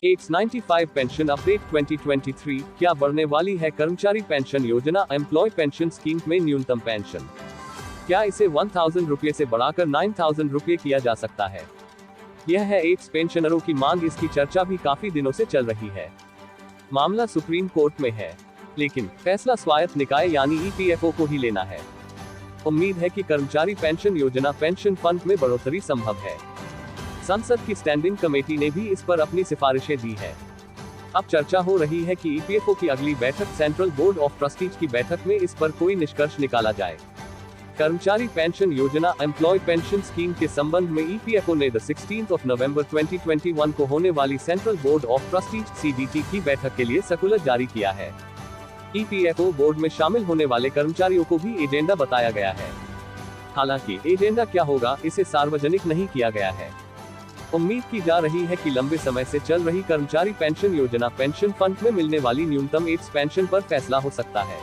एट्स 95 pension update 2023। क्या बढ़ने वाली है कर्मचारी पेंशन योजना एम्प्लॉय पेंशन स्कीम में न्यूनतम पेंशन? क्या इसे 1000 रुपये से बढ़ाकर 9000 रुपये किया जा सकता है? यह है एट्स पेंशनरों की मांग। इसकी चर्चा भी काफी दिनों से चल रही है। मामला सुप्रीम कोर्ट में है, लेकिन फैसला स्वायत्त निकाय यानी ईपीएफओ को ही लेना है। उम्मीद है कि कर्मचारी पेंशन योजना पेंशन फंड में बढ़ोतरी संभव है। संसद की स्टैंडिंग कमेटी ने भी इस पर अपनी सिफारिशें दी है। अब चर्चा हो रही है कि ईपीएफओ की अगली बैठक सेंट्रल बोर्ड ऑफ ट्रस्टीज की बैठक में इस पर कोई निष्कर्ष निकाला जाए। कर्मचारी पेंशन योजना एम्प्लॉय पेंशन स्कीम के संबंध में ईपीएफओ ने 16 नवंबर 2021 को होने वाली central board of trustees CBT की बैठक के लिए सर्कुलर जारी किया है। ईपीएफओ बोर्ड में शामिल होने वाले कर्मचारियों को भी एजेंडा बताया गया है। हालांकि एजेंडा क्या होगा, इसे सार्वजनिक नहीं किया गया है। उम्मीद की जा रही है कि लंबे समय से चल रही कर्मचारी पेंशन योजना पेंशन फंड में मिलने वाली न्यूनतम एज पेंशन पर फैसला हो सकता है।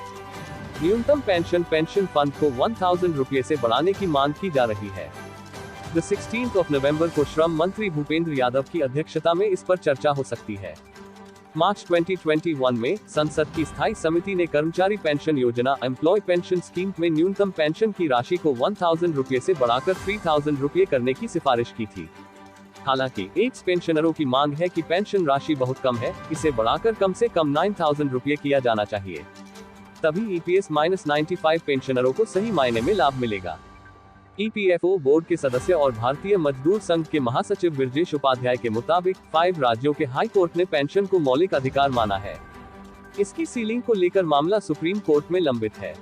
न्यूनतम पेंशन पेंशन फंड को 1000 रुपये से बढ़ाने की मांग की जा रही है। 16 नवंबर को श्रम मंत्री भूपेंद्र यादव की अध्यक्षता में इस पर चर्चा हो सकती है। मार्च 2021 में संसद की स्थायी समिति ने कर्मचारी पेंशन योजना एम्प्लॉय पेंशन स्कीम में न्यूनतम पेंशन की राशि को 1000 रुपये से बढ़ाकर 3000 रुपये करने की सिफारिश की थी। हालांकि एट्स पेंशनरों की मांग है कि पेंशन राशि बहुत कम है, इसे बढ़ाकर कम से कम 9000 रुपये किया जाना चाहिए। तभी EPS-95 पेंशनरों को सही मायने में लाभ मिलेगा। ईपीएफओ बोर्ड के सदस्य और भारतीय मजदूर संघ के महासचिव ब्रजेश उपाध्याय के मुताबिक 5 राज्यों के हाई कोर्ट ने पेंशन को मौलिक अधिकार माना है। इसकी सीलिंग को लेकर मामला सुप्रीम कोर्ट में लंबित है।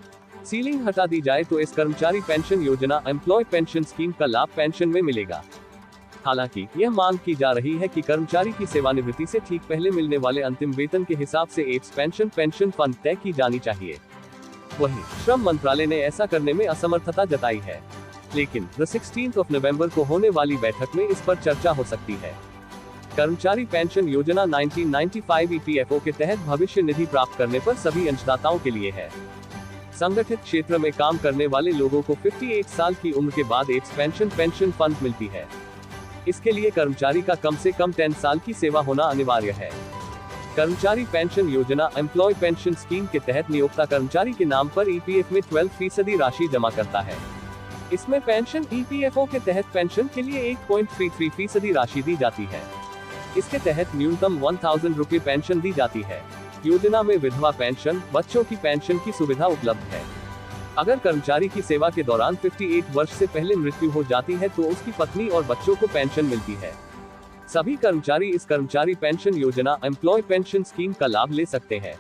सीलिंग हटा दी जाए तो इस कर्मचारी पेंशन योजना एम्प्लॉय पेंशन स्कीम का लाभ पेंशन में मिलेगा। हालांकि यह मांग की जा रही है कि कर्मचारी की सेवानिवृत्ति से ठीक पहले मिलने वाले अंतिम वेतन के हिसाब से एट्स पेंशन पेंशन फंड तय की जानी चाहिए। वहीं श्रम मंत्रालय ने ऐसा करने में असमर्थता जताई है, लेकिन 16 नवंबर को होने वाली बैठक में इस पर चर्चा हो सकती है। कर्मचारी पेंशन योजना 1995 ईपीएफओ के तहत भविष्य निधि प्राप्त करने पर सभी अंशदाताओं के लिए है। संगठित क्षेत्र में काम करने वाले लोगों को 58 साल की उम्र के बाद एट्स पेंशन पेंशन फंड मिलती है। इसके लिए कर्मचारी का कम से कम 10 साल की सेवा होना अनिवार्य है। कर्मचारी पेंशन योजना एम्प्लॉय पेंशन स्कीम के तहत नियोक्ता कर्मचारी के नाम पर ईपीएफ में 12% राशि जमा करता है। इसमें पेंशन ईपीएफओ के तहत पेंशन के लिए 1.33% राशि दी जाती है। इसके तहत न्यूनतम 1000 रुपये पेंशन दी जाती है। योजना में विधवा पेंशन, बच्चों की पेंशन की सुविधा उपलब्ध है। अगर कर्मचारी की सेवा के दौरान 58 वर्ष से पहले मृत्यु हो जाती है तो उसकी पत्नी और बच्चों को पेंशन मिलती है। सभी कर्मचारी इस कर्मचारी पेंशन योजना एम्प्लॉय पेंशन स्कीम का लाभ ले सकते हैं।